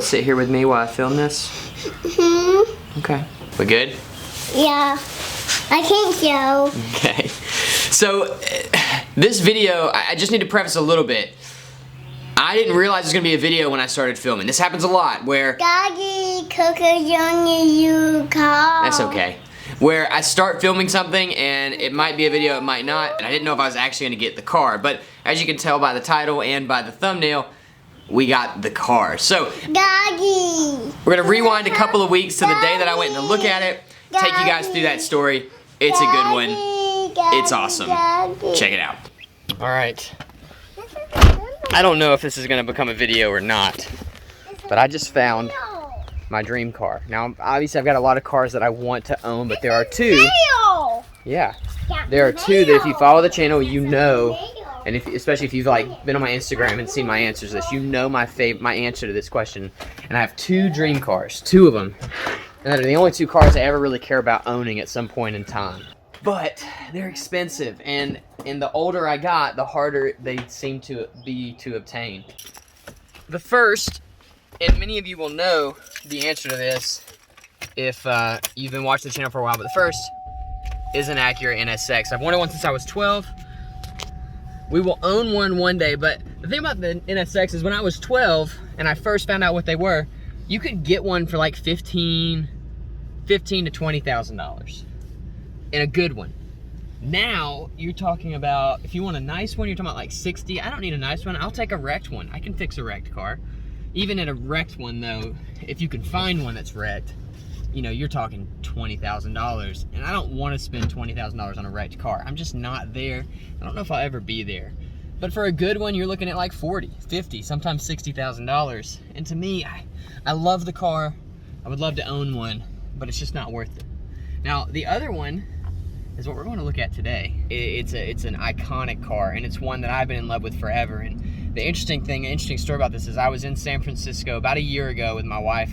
to sit here with me while I film this? Okay. We good? Yeah. I think so. Okay. So, this video, I just need to preface a little bit. I didn't realize it was going to be a video when I started filming. This happens a lot where... Daddy, you call. That's okay. Where I start filming something and it might be a video, it might not, and I didn't know if I was actually going to get the car. But as you can tell by the title and by the thumbnail, we got the car. So, Daddy. we're going to rewind a couple of weeks to the day that I went to look at it, take you guys through that story. It's a good one. It's awesome. Check it out. All right. I don't know if this is going to become a video or not, but I just found my dream car. Now, obviously, I've got a lot of cars that I want to own, but there are two. Yeah. There are two that if you follow the channel, you know, and especially if you've like been on my Instagram and seen my answers to this, you know my answer to this question. And I have two dream cars, two of them. And they're the only two cars I ever really care about owning at some point in time. But they're expensive, and the older I got, the harder they seem to be to obtain. The first, and many of you will know the answer to this if you've been watching the channel for a while, but the first is an Acura NSX. I've wanted one since I was 12. We will own one day, but the thing about the NSX is when I was 12 and I first found out what they were, you could get one for like $15,000 to $20,000 in a good one. Now you're talking about, if you want a nice one, you're talking about like 60. I don't need a nice one. I'll take a wrecked one. I can fix a wrecked car. Even in a wrecked one though, if you can find one that's wrecked, you know, you're talking $20,000, and I don't want to spend $20,000 on a wrecked car. I'm just not there. I don't know if I'll ever be there. But for a good one, you're looking at like 40, 50, sometimes $60,000. And to me, I love the car. I would love to own one, but it's just not worth it. Now, the other one is what we're going to look at today. It's an iconic car, and it's one that I've been in love with forever. And the interesting story about this is I was in San Francisco about a year ago with my wife,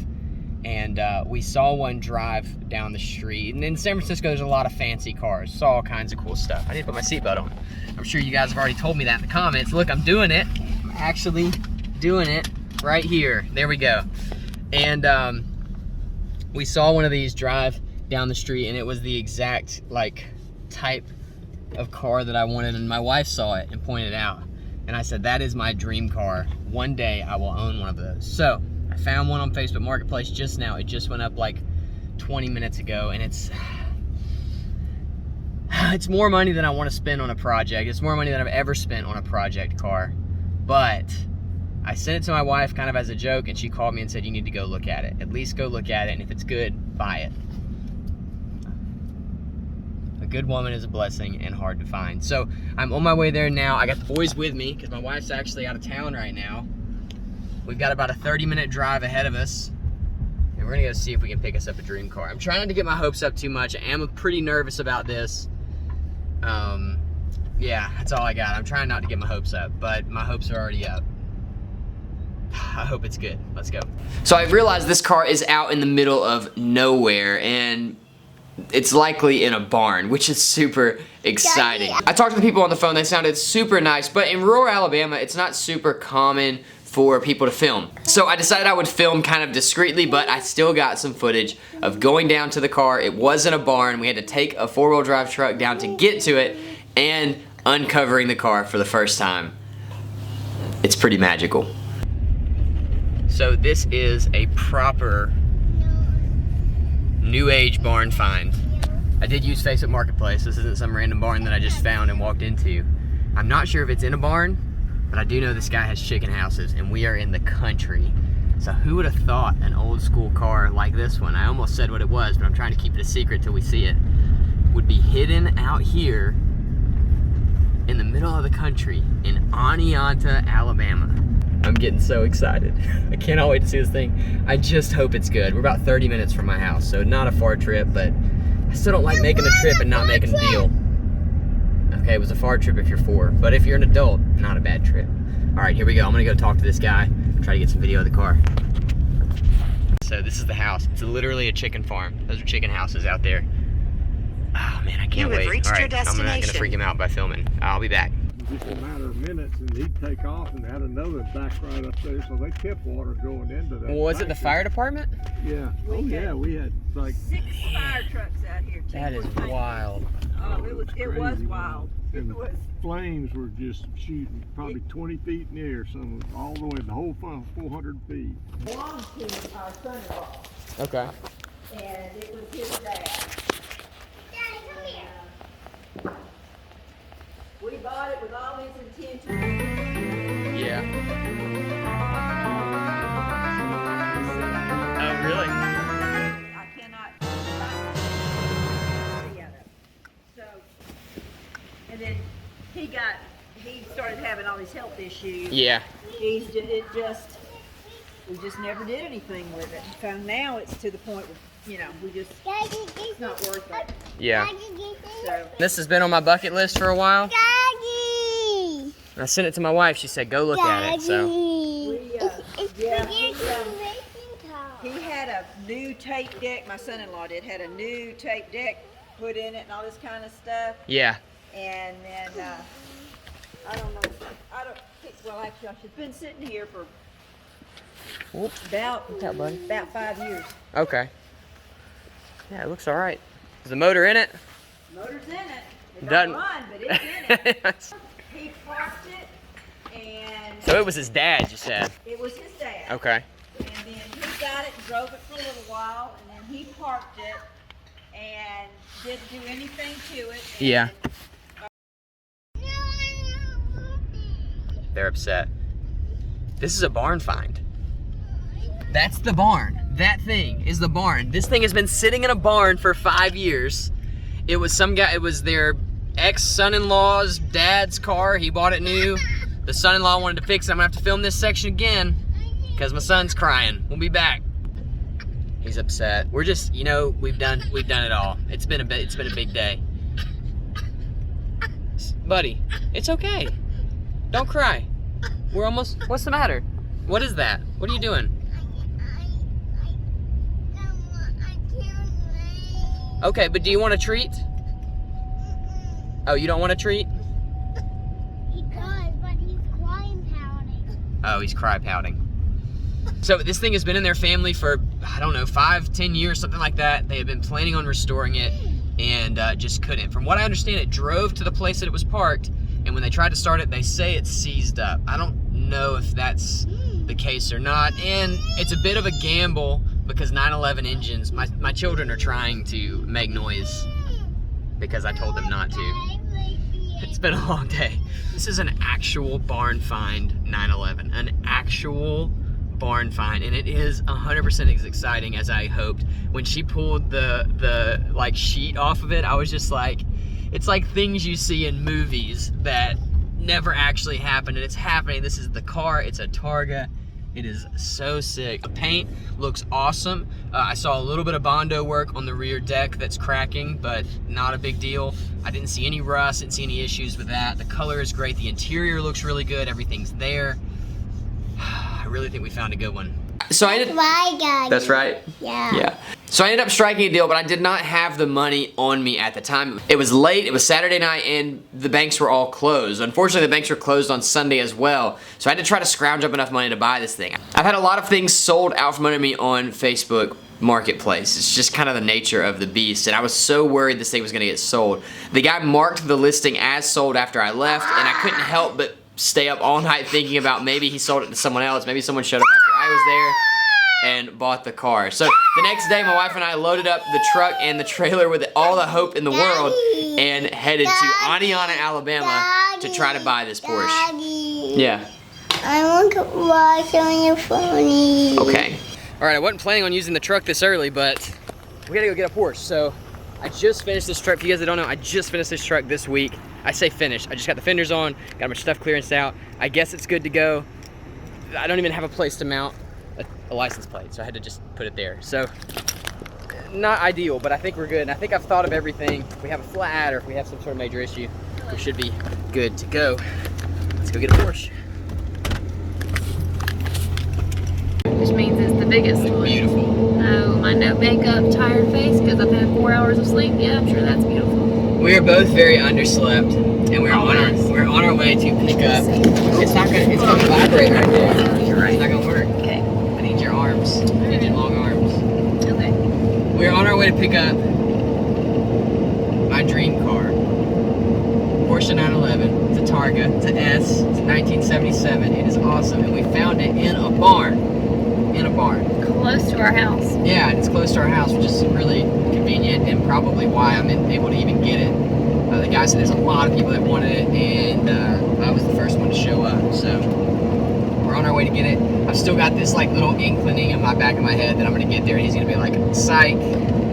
and we saw one drive down the street. And in San Francisco, there's a lot of fancy cars. Saw all kinds of cool stuff. I need to put my seatbelt on. I'm sure you guys have already told me that in the comments. Look, I'm doing it. I'm actually doing it right here. There we go. And we saw one of these drive down the street, and it was the exact like type of car that I wanted, and my wife saw it and pointed it out. And I said, that is my dream car. One day I will own one of those. So I found one on Facebook Marketplace just now. It just went up like 20 minutes ago, and it's more money than I want to spend on a project. It's more money than I've ever spent on a project car. But I sent it to my wife kind of as a joke, and she called me and said, you need to go look at it. At least go look at it, and if it's good, buy it. A good woman is a blessing and hard to find. So I'm on my way there now. I got the boys with me because my wife's actually out of town right now. We've got about a 30-minute drive ahead of us, and we're gonna go see if we can pick us up a dream car. I'm trying not to get my hopes up too much. I am pretty nervous about this. Yeah, that's all I got. I'm trying not to get my hopes up, but my hopes are already up. I hope it's good. Let's go. So I realized this car is out in the middle of nowhere, and it's likely in a barn, which is super exciting. I talked to the people on the phone. They sounded super nice, but in rural Alabama, it's not super common for people to film. So I decided I would film kind of discreetly, but I still got some footage of going down to the car. It was in a barn. We had to take a four-wheel drive truck down to get to it, and uncovering the car for the first time. It's pretty magical. So this is a proper new age barn find. I did use Facebook Marketplace. This isn't some random barn that I just found and walked into. I'm not sure if it's in a barn, but I do know this guy has chicken houses, and we are in the country. So who would have thought an old school car like this one, I almost said what it was, but I'm trying to keep it a secret till we see it, would be hidden out here in the middle of the country in Oneonta, Alabama. I'm getting so excited. I cannot wait to see this thing. I just hope it's good. We're about 30 minutes from my house, so not a far trip, but I still don't like making a trip and not making a deal. Okay, it was a far trip if you're 4, but if you're an adult, not a bad trip. All right, here we go. I'm gonna go talk to this guy, try to get some video of the car. So this is the house. It's literally a chicken farm. Those are chicken houses out there. Oh man, I can't wait. All right, I'm not gonna freak him out by filming. I'll be back. just a matter of minutes, and he'd take off and had another back right up there, so they kept water going into that. Was it the fire department? Yeah. Oh yeah, we had like 6 fire trucks out here. That is wild. Oh, it was crazy wild. And It was. flames were just shooting probably 20 feet in the air, some all the way the whole 400 feet. Belonged to our son-in-law, Okay. and it was his dad. Daddy, come here. We bought it with all these intentions. Yeah. Oh, really? I cannot see out of it. So, and then he started having all these health issues. Yeah. We just never did anything with it. So now it's to the point where, Daddy, it's not worth it. Yeah. Daddy, So, This has been on my bucket list for a while. Daddy. I sent it to my wife. She said, go look at it. So. he had a new tape deck, my son-in-law had a new tape deck put in it and all this kind of stuff. Yeah. And then, well, actually, she's been sitting here for about 5 years. Okay. Yeah, it looks all right. Is the motor in it? Motor's in it. It Doesn't- don't run, but it's in it. He parked it, and So it was his dad, you said? it was his dad. Okay. And then he got it and drove it for a little while, and then he parked it and didn't do anything to it. And Yeah. They're upset. This is a barn find. That's the barn. That thing is the barn. This thing has been sitting in a barn for 5 years. It was their ex-son-in-law's dad's car. He bought it new. The son-in-law wanted to fix it. I'm gonna have to film this section again because my son's crying. We'll be back. He's upset. We're just, we've done it all. It's been a big day. Buddy, it's okay. Don't cry. We're almost, what's the matter? What is that? What are you doing? Okay, but do you want a treat? Oh, you don't want a treat? He does, but he's crying pouting. Oh, he's cry pouting. So this thing has been in their family for, I don't know, 5-10 years, something like that. They had been planning on restoring it and just couldn't. From what I understand, it drove to the place that it was parked, and when they tried to start it, they say it's seized up. I don't know if that's the case or not, and it's a bit of a gamble because 911 engines, my children are trying to make noise because I told them not to. It's been a long day. This is an actual barn find 911, an actual barn find, and it is 100% as exciting as I hoped. When she pulled the like sheet off of it, I was just like, it's like things you see in movies that never actually happen, and it's happening. This is the car. It's a Targa. It is so sick. The paint looks awesome. I saw a little bit of Bondo work on the rear deck that's cracking, but not a big deal. I didn't see any rust, didn't see any issues with that. The color is great. The interior looks really good. Everything's there. I really think we found a good one. So I ended. Why, Daddy? That's right. Yeah. Yeah. So I ended up striking a deal, but I did not have the money on me at the time. It was late, it was Saturday night, and the banks were all closed. Unfortunately, the banks were closed on Sunday as well, so I had to try to scrounge up enough money to buy this thing. I've had a lot of things sold out from under me on Facebook Marketplace. It's just kind of the nature of the beast, and I was so worried this thing was gonna get sold. The guy marked the listing as sold after I left, and I couldn't help but stay up all night thinking about maybe he sold it to someone else, maybe someone showed up after I was there and bought the car. So the next day, my wife and I loaded up the truck and the trailer with all the hope in the world and headed to Aniana, Alabama to try to buy this Porsche. Daddy. Yeah. I want to watch on your phone. Okay. All right, I wasn't planning on using the truck this early, but we gotta go get a Porsche. So I just finished this truck. For you guys that don't know, I just finished this truck this week. I say finished. I just got the fenders on, got my stuff clearanced out. I guess it's good to go. I don't even have a place to mount a license plate, so I had to just put it there. So, not ideal, but I think we're good. And I think I've thought of everything. If we have a flat or if we have some sort of major issue, we should be good to go. Let's go get a Porsche. Which means it's the biggest one. Beautiful. Oh, my no makeup, tired face because I've had 4 hours of sleep. Yeah, I'm sure that's beautiful. We are both very underslept. and we're on our way to pick up. It's gonna vibrate right there. You're right. It's not gonna work. Okay. I need your arms. I need your long arms. Okay. We're on our way to pick up my dream car. Porsche 911. It's a Targa. It's an S. It's a 1977. It is awesome, and we found it in a barn. In a barn. Close to our house. Yeah, it's close to our house, which is really convenient, and probably why I'm able to even get it. The guy said there's a lot of people that wanted it, and I was the first one to show up. So we're on our way to get it. I've still got this like little inkling in my back of my head that I'm gonna get there, and he's gonna be like, "Psych,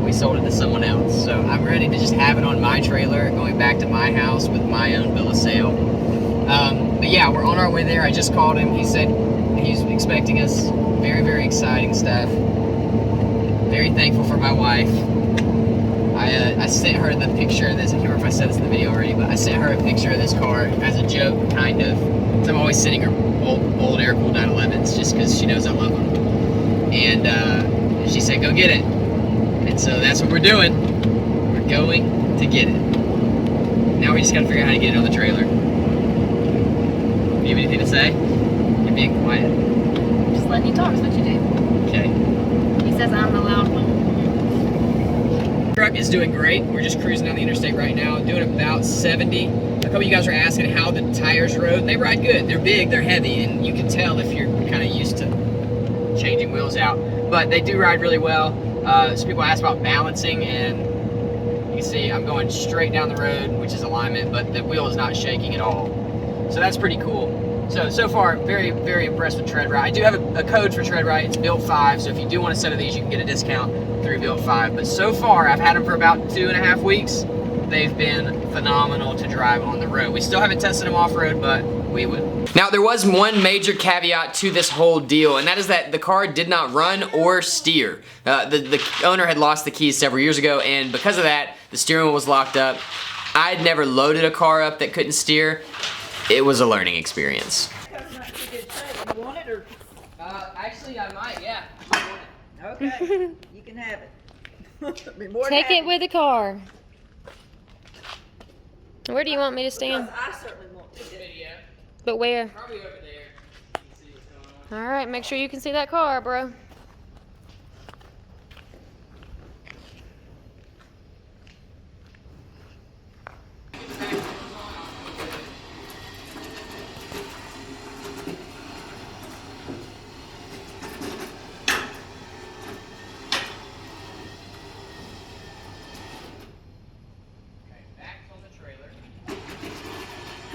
we sold it to someone else." So I'm ready to just have it on my trailer, going back to my house with my own bill of sale. But yeah, we're on our way there. I just called him. He said he's expecting us. Very, very exciting stuff. Very thankful for my wife. I sent her the picture of this. I can't remember if I said this in the video already, but I sent her a picture of this car as a joke, kind of. So I'm always sending her old air-cooled 911s just because she knows I love them. And she said, go get it. And so that's what we're doing. We're going to get it. Now we just got to figure out how to get it on the trailer. You have anything to say? You're being quiet. Just letting you talk is what you do. Okay. He says I'm the loud one. Truck is doing great. We're just cruising down the interstate right now, doing about 70. A couple of you guys are asking how the tires rode. They ride good. They're big, they're heavy, and you can tell if you're kind of used to changing wheels out. But they do ride really well. Some people ask about balancing, and you can see I'm going straight down the road, which is alignment, but the wheel is not shaking at all. So that's pretty cool. So far, very, very impressed with Tread Right. I do have a code for Tread Right. It's Built 5, so if you do want a set of these, you can get a discount through Built 5. But so far, I've had them for about 2.5 weeks. They've been phenomenal to drive on the road. We still haven't tested them off-road, but we would. Now, there was one major caveat to this whole deal, and that is that the car did not run or steer. The owner had lost the keys several years ago, and because of that, the steering wheel was locked up. I had never loaded a car up that couldn't steer. It was a learning experience. You want it or? Actually, I might, yeah. Okay, you can have it. Be more than Take happy. it with the car. Where do you want me to stand? Because I certainly want to. Video. But where? Probably over there. You can see what's going on. All right, make sure you can see that car, bro.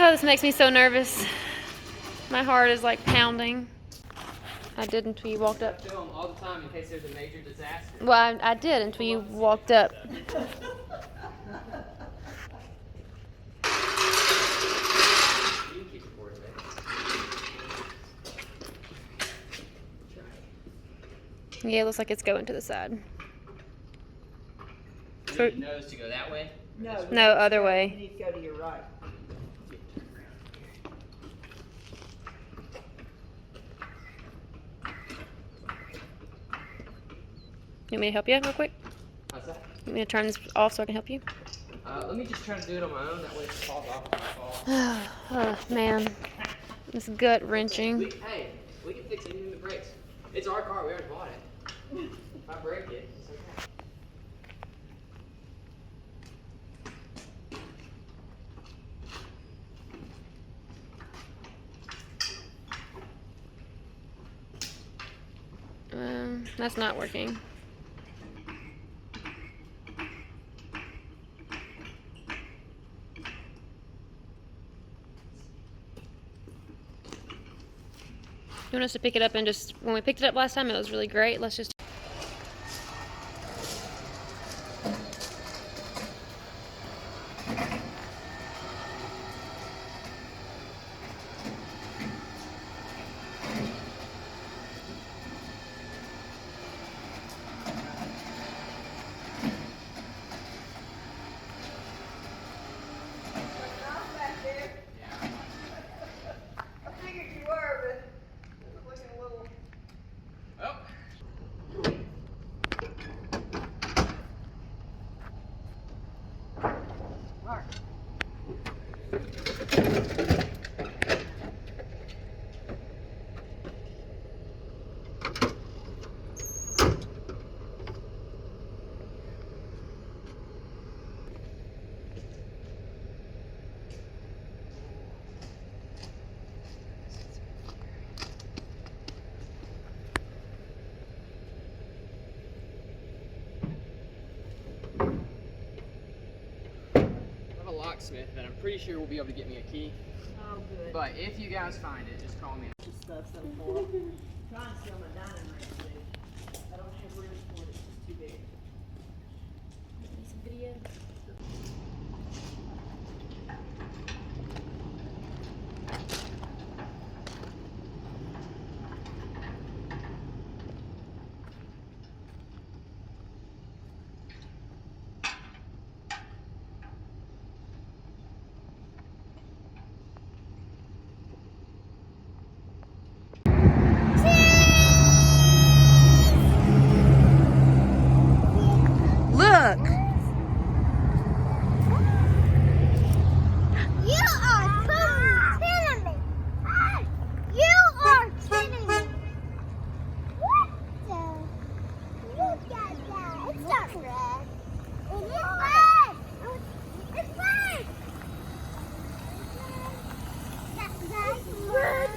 Oh, this makes me so nervous. My heart is like pounding. I did until you walked up. I film all the time in case there's a major disaster. Well, I did until you walked up. You can keep recording it. Yeah, it looks like it's going to the side. You need your nose to go that way? No. No, other You way. need to go to your right. You want me to help you real quick? How's that? You want me to turn this off so I can help you? Let me just try to do it on my own. That way it falls off when I fall. Oh, man. It's gut wrenching. Hey, we can fix anything that breaks. It's our car. We already bought it. If I break it, it's okay. That's not working. You want us to pick it up and just, when we picked it up last time, it was really great. Let's just. locksmith, and I'm pretty sure we'll be able to get me a key. Oh, good. But if you guys find it, just call me. This stuff's so full. Trying to sell my dining room too. I don't have room for it, it's just too big. Some video. Look. You are kidding me. You are kidding me. What the? Look at that. It's not red. It is red. It's red. That's red.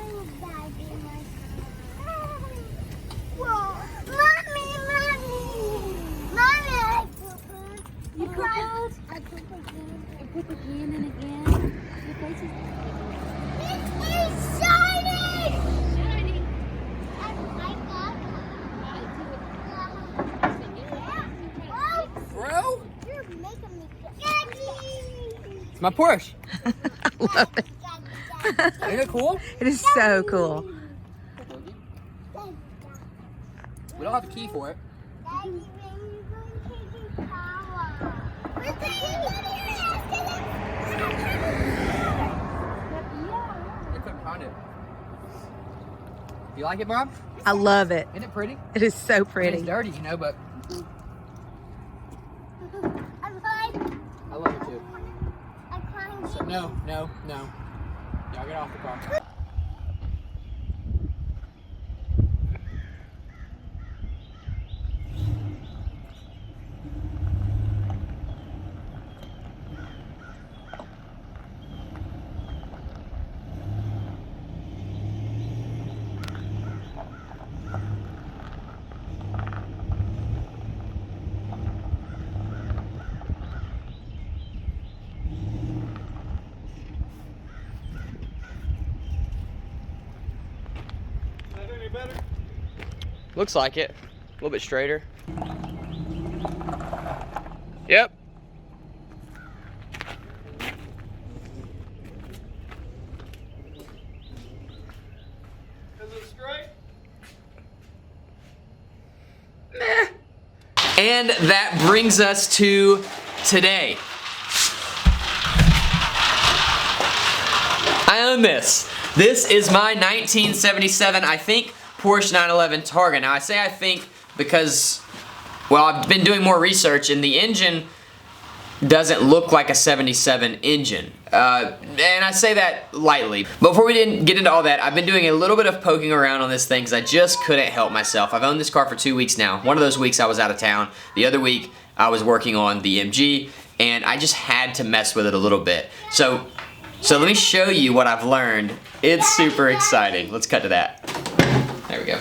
Whoa. Mommy. Mommy, I pooped. You pooped? I pooped again. And poop again and again. Your face is It is shining! shiny. I got it. Bro, You're making me it's my Porsche. I love it. Isn't it cool? It is so cool. We don't have a key for it. Daddy, when you going to take power? We're taking We couldn't find it. You like it, Bob? I love it. Isn't it pretty? It is so It's pretty. dirty, you know, but I'm fine. I love it too. I'm crying. So no. Y'all get off the car. Is that any better? Looks like it. A little bit straighter. Yep. Is it straight? And that brings us to today. I own this. This is my 1977, I think, Porsche 911 Targa. Now I say I think because, well, I've been doing more research and the engine doesn't look like a 77 engine. And I say that lightly. Before we didn't get into all that, I've been doing a little bit of poking around on this thing because I just couldn't help myself. I've owned this car for 2 weeks now. One of those weeks I was out of town. The other week I was working on the MG and I just had to mess with it a little bit. So let me show you what I've learned. It's super exciting. Let's cut to that. There we go.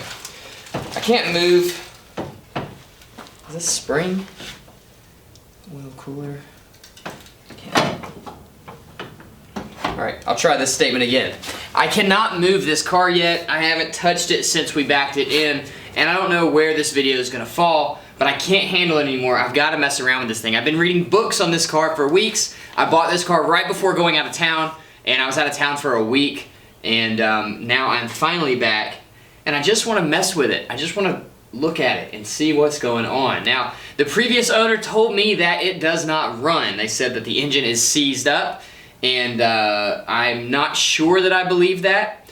I can't move. Is this spring? Oil cooler. Alright, I'll try this statement again. I cannot move this car yet. I haven't touched it since we backed it in, and I don't know where this video is gonna fall, but I can't handle it anymore. I've got to mess around with this thing. I've been reading books on this car for weeks. I bought this car right before going out of town, and I was out of town for a week, and now I'm finally back, and I just want to mess with it. I just want to look at it and see what's going on. Now, the previous owner told me that it does not run. They said that the engine is seized up, and I'm not sure that I believe that.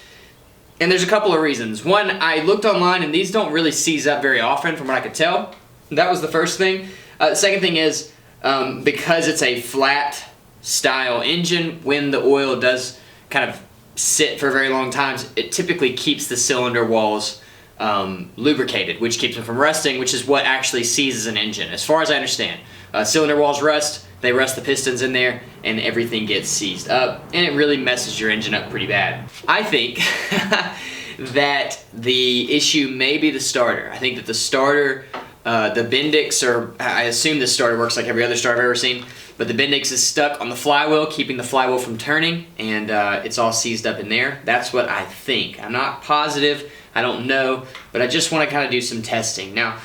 And there's a couple of reasons. One, I looked online and these don't really seize up very often from what I could tell. That was the first thing. The second thing is, because it's a flat style engine, when the oil does kind of sit for very long times, it typically keeps the cylinder walls lubricated, which keeps them from rusting, which is what actually seizes an engine, as far as I understand. Cylinder walls rust, they rust the pistons in there, and everything gets seized up, and it really messes your engine up pretty bad. I think that the issue may be the starter. I think that the starter, the Bendix, or I assume this starter works like every other starter I've ever seen, but the Bendix is stuck on the flywheel, keeping the flywheel from turning, and it's all seized up in there. That's what I think. I'm not positive, I don't know, but I just want to kind of do some testing. Now,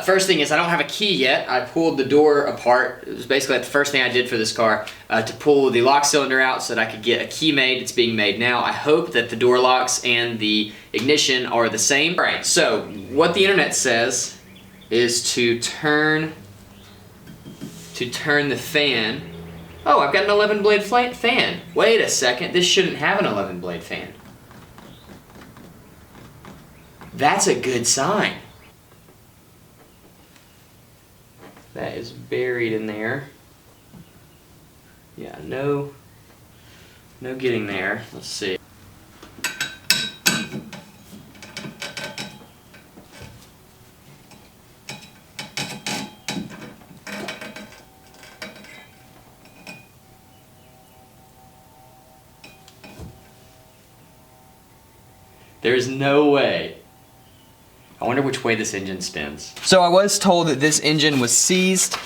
first thing is I don't have a key yet. I pulled the door apart. It was basically the first thing I did for this car, to pull the lock cylinder out so that I could get a key made. It's being made now. I hope that the door locks and the ignition are the same. All right, so what the internet says is to turn the fan. Oh, I've got an 11 blade fan. Wait a second, this shouldn't have an 11 blade fan. That's a good sign. That is buried in there. Yeah, no getting there. Let's see. There's no way. I wonder which way this engine spins. So I was told that this engine was seized,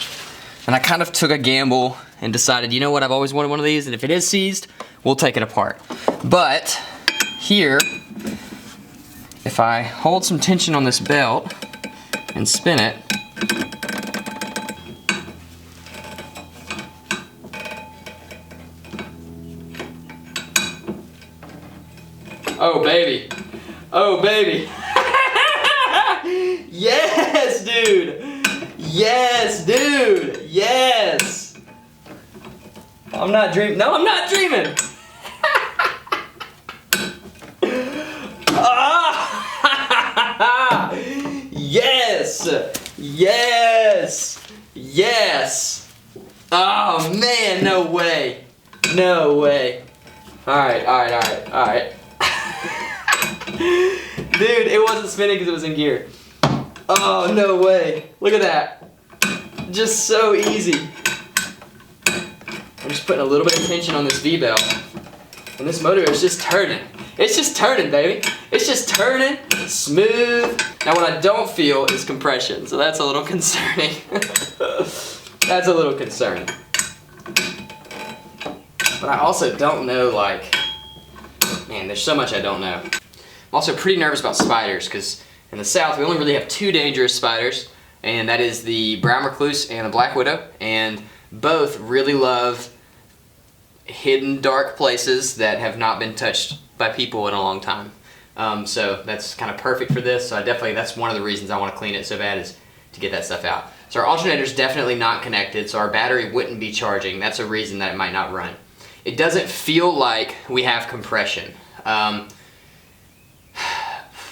and I kind of took a gamble and decided, you know what, I've always wanted one of these, and if it is seized, we'll take it apart. But here, if I hold some tension on this belt and spin it, oh baby, oh baby. Yes, dude. Yes, dude. Yes. I'm not dreaming. No, I'm not dreaming. Ah! Yes. Yes. Yes. Oh man, no way. No way. All right. Dude, it wasn't spinning because it was in gear. Oh, no way. Look at that. Just so easy. I'm just putting a little bit of tension on this V-belt. And this motor is just turning. It's just turning, baby. It's just turning, smooth. Now what I don't feel is compression, so that's a little concerning. That's a little concerning. But I also don't know, like, man, there's so much I don't know. I'm also pretty nervous about spiders, because in the South we only really have two dangerous spiders, and that is the brown recluse and the black widow, and both really love hidden dark places that have not been touched by people in a long time. So that's kind of perfect for this, so that's one of the reasons I want to clean it so bad, is to get that stuff out. So our alternator's definitely not connected, so our battery wouldn't be charging. That's a reason that it might not run. It doesn't feel like we have compression.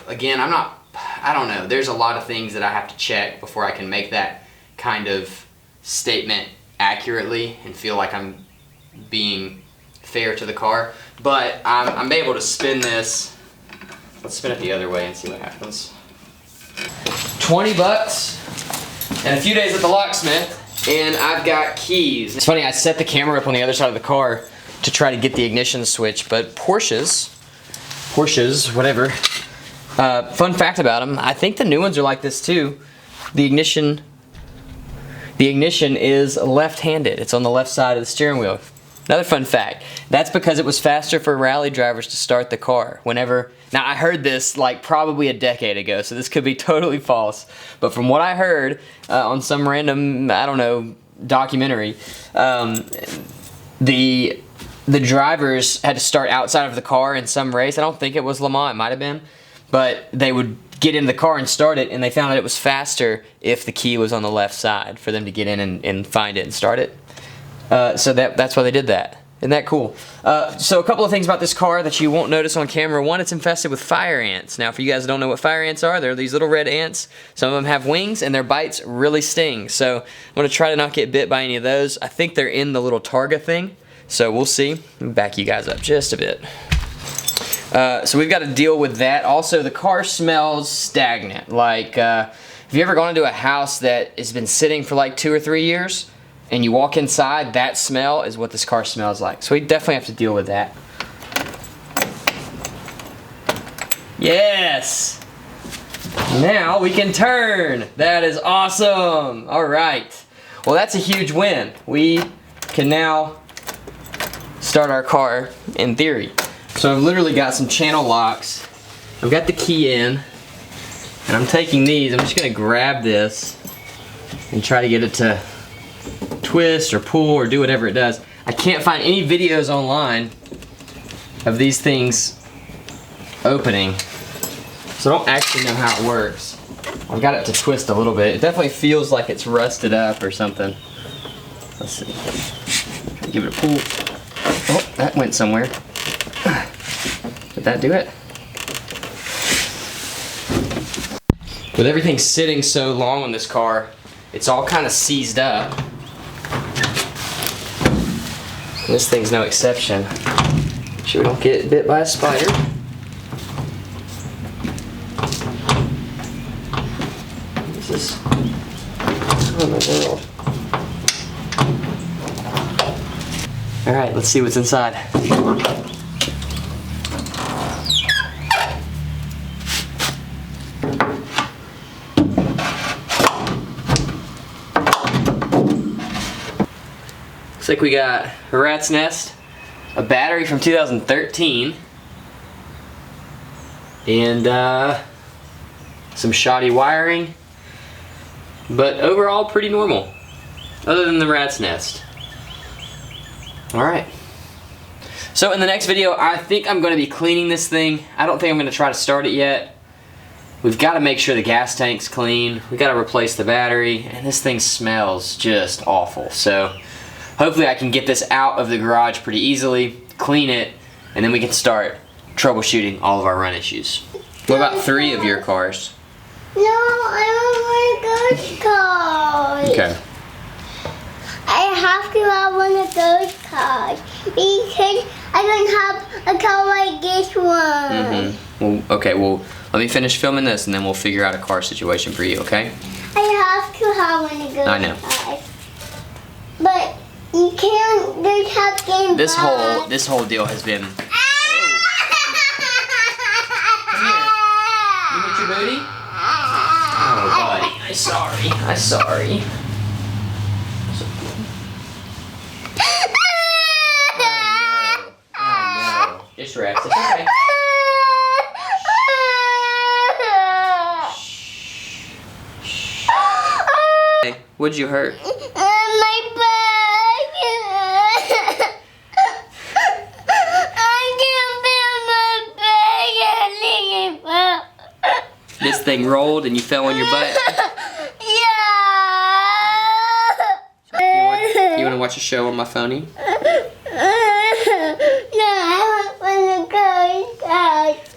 Again, I don't know. There's a lot of things that I have to check before I can make that kind of statement accurately and feel like I'm being fair to the car. But I'm able to spin this. Let's spin it the other way and see what happens. 20 bucks and a few days at the locksmith, and I've got keys. It's funny, I set the camera up on the other side of the car to try to get the ignition switch, but Porsches, whatever. Fun fact about them, I think the new ones are like this too. The ignition is left-handed. It's on the left side of the steering wheel. Another fun fact, that's because it was faster for rally drivers to start the car. Now I heard this like probably a decade ago, so this could be totally false, but from what I heard on some random, I don't know, documentary, the drivers had to start outside of the car in some race. I don't think it was Le Mans, it might have been. But they would get in the car and start it, and they found that it was faster if the key was on the left side for them to get in and find it and start it. So that's why they did that. Isn't that cool? So a couple of things about this car that you won't notice on camera. One, it's infested with fire ants. Now, for you guys that don't know what fire ants are, they're these little red ants. Some of them have wings, and their bites really sting. So I'm going to try to not get bit by any of those. I think they're in the little Targa thing, so we'll see. Let me back you guys up just a bit. So we've got to deal with that. Also, the car smells stagnant. Like, have you ever gone into a house that has been sitting for like 2 or 3 years, and you walk inside, that smell is what this car smells like. So we definitely have to deal with that. Yes! Now we can turn. That is awesome. All right. Well, that's a huge win. We can now start our car in theory. So I've literally got some channel locks. I've got the key in, and I'm taking these. I'm just gonna grab this and try to get it to twist or pull or do whatever it does. I can't find any videos online of these things opening, so I don't actually know how it works. I've got it to twist a little bit. It definitely feels like it's rusted up or something. Let's see. Give it a pull. Oh, that went somewhere. Did that do it? With everything sitting so long on this car, it's all kind of seized up. And this thing's no exception. Make sure we don't get bit by a spider. What's this? What in the world? Alright, let's see what's inside. Looks like we got a rat's nest, a battery from 2013, and some shoddy wiring, but overall pretty normal, other than the rat's nest. Alright. So in the next video, I think I'm going to be cleaning this thing. I don't think I'm going to try to start it yet. We've got to make sure the gas tank's clean. We've got to replace the battery, and this thing smells just awful. So hopefully I can get this out of the garage pretty easily, clean it, and then we can start troubleshooting all of our run issues. What about 3 of your cars? No, I want one of those cars. Okay. I have to have one of those cars because I don't have a car like this one. Well, okay, well, let me finish filming this and then we'll figure out a car situation for you, okay? I have to have one of those I know. cars. But you can't just have game This whole deal has been. You hit your booty? Oh, buddy, I'm sorry. I'm sorry. Oh no. Just relax. It's okay. Hey, what'd you hurt? My back. I can't feel my back anymore. This thing rolled and you fell on your butt. Yeah. You wanna watch a show on my phony?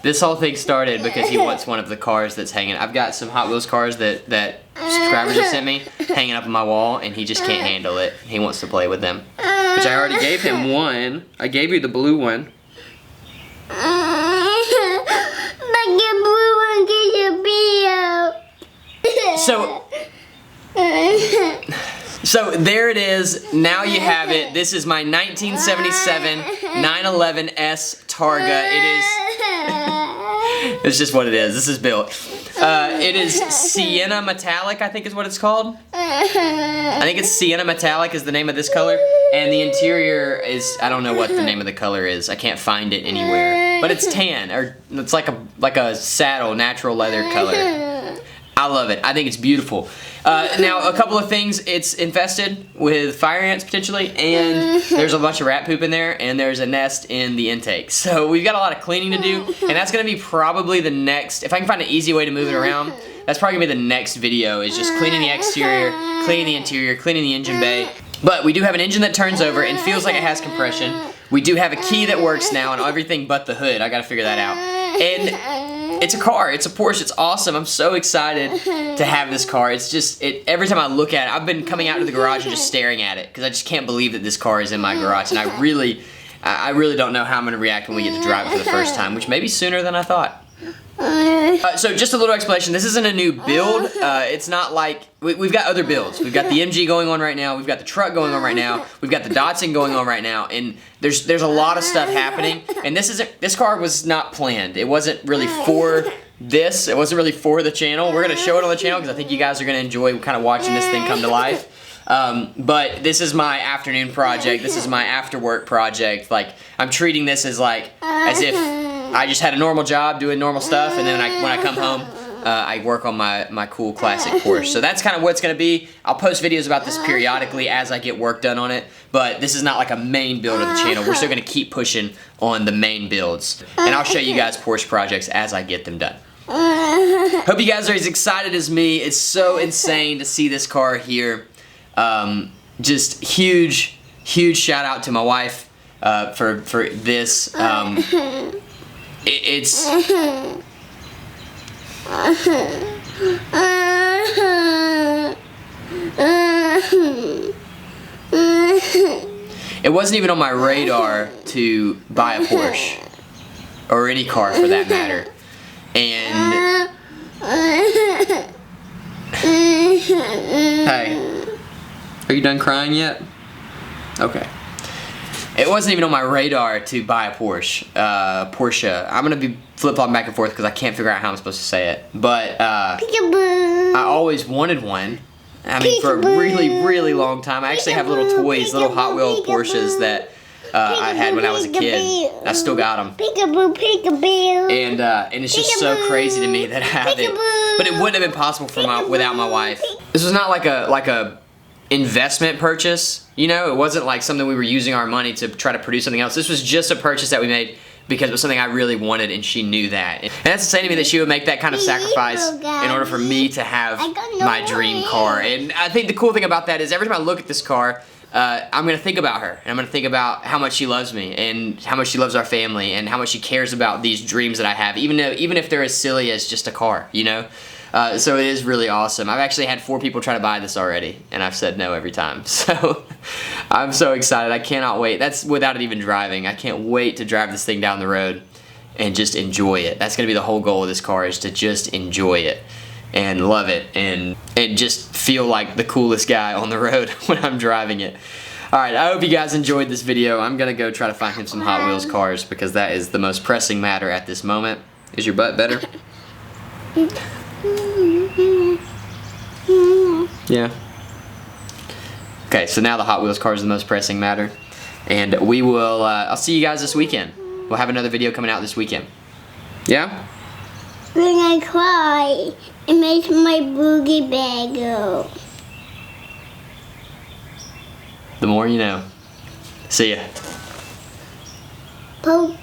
This whole thing started because he wants one of the cars that's hanging. I've got some Hot Wheels cars that subscribers have sent me hanging up on my wall, and he just can't handle it. He wants to play with them. Which I already gave him one. I gave you the blue one. But the blue one gets a bill. So there it is. Now you have it. This is my 1977 911S Targa. It is. It's just what it is. This is built. It is Sienna Metallic, I think is what it's called. I think it's Sienna Metallic is the name of this color. And the interior is, I don't know what the name of the color is. I can't find it anywhere. But it's tan, or it's like a saddle, natural leather color. I love it. I think it's beautiful. Now, a couple of things. It's infested with fire ants, potentially, and there's a bunch of rat poop in there, and there's a nest in the intake. So we've got a lot of cleaning to do, and that's going to be probably the next, if I can find an easy way to move it around, that's probably going to be the next video, is just cleaning the exterior, cleaning the interior, cleaning the engine bay. But we do have an engine that turns over and feels like it has compression. We do have a key that works now and everything but the hood. I got to figure that out. And it's a car. It's a Porsche. It's awesome. I'm so excited to have this car. It's just, every time I look at it, I've been coming out to the garage and just staring at it because I just can't believe that this car is in my garage. And I really don't know how I'm going to react when we get to drive it for the first time, which may be sooner than I thought. So just a little explanation. This isn't a new build. It's not like we've got other builds. We've got the MG going on right now. We've got the truck going on right now. We've got the Datsun going on right now. And there's a lot of stuff happening. And this car was not planned. It wasn't really for this. It wasn't really for the channel. We're gonna show it on the channel because I think you guys are gonna enjoy kind of watching this thing come to life. But this is my afternoon project. This is my after work project. Like, I'm treating this as like, as if I just had a normal job doing normal stuff, and then when I come home, I work on my cool classic Porsche. So that's kind of what it's going to be. I'll post videos about this periodically as I get work done on it, but this is not like a main build of the channel. We're still going to keep pushing on the main builds, and I'll show you guys Porsche projects as I get them done. Hope you guys are as excited as me. It's so insane to see this car here. Just huge shout out to my wife for this. It wasn't even on my radar to buy a Porsche or any car for that matter. And hey, are you done crying yet? Okay. It wasn't even on my radar to buy a Porsche. I'm gonna be flip-flopping back and forth because I can't figure out how I'm supposed to say it. But I always wanted one. I mean, for a really long time. I actually have little toys, little Hot Wheel Porsches that I had when I was a kid. I still got them. And it's just so crazy to me that I have it. But it wouldn't have been possible without my wife. This was not like a investment purchase, you know. It wasn't like something we were using our money to try to produce something else. This was just a purchase that we made because it was something I really wanted, and she knew that. And that's to say to me that she would make that kind of sacrifice in order for me to have my dream car. And I think the cool thing about that is every time I look at this car, I'm gonna think about her, and I'm gonna think about how much she loves me, and how much she loves our family, and how much she cares about these dreams that I have, even if they're as silly as just a car, you know. So it is really awesome. I've actually had 4 people try to buy this already, and I've said no every time. So I'm so excited. I cannot wait. That's without it even driving. I can't wait to drive this thing down the road and just enjoy it. That's gonna be the whole goal of this car, is to just enjoy it and love it and just feel like the coolest guy on the road when I'm driving it. Alright, I hope you guys enjoyed this video. I'm gonna go try to find him some Hot Wheels cars because that is the most pressing matter at this moment. Is your butt better? Yeah. Okay, so now the Hot Wheels car is the most pressing matter. And we will, I'll see you guys this weekend. We'll have another video coming out this weekend. Yeah? When I cry, it makes my boogie bag go. The more you know. See ya. Poke.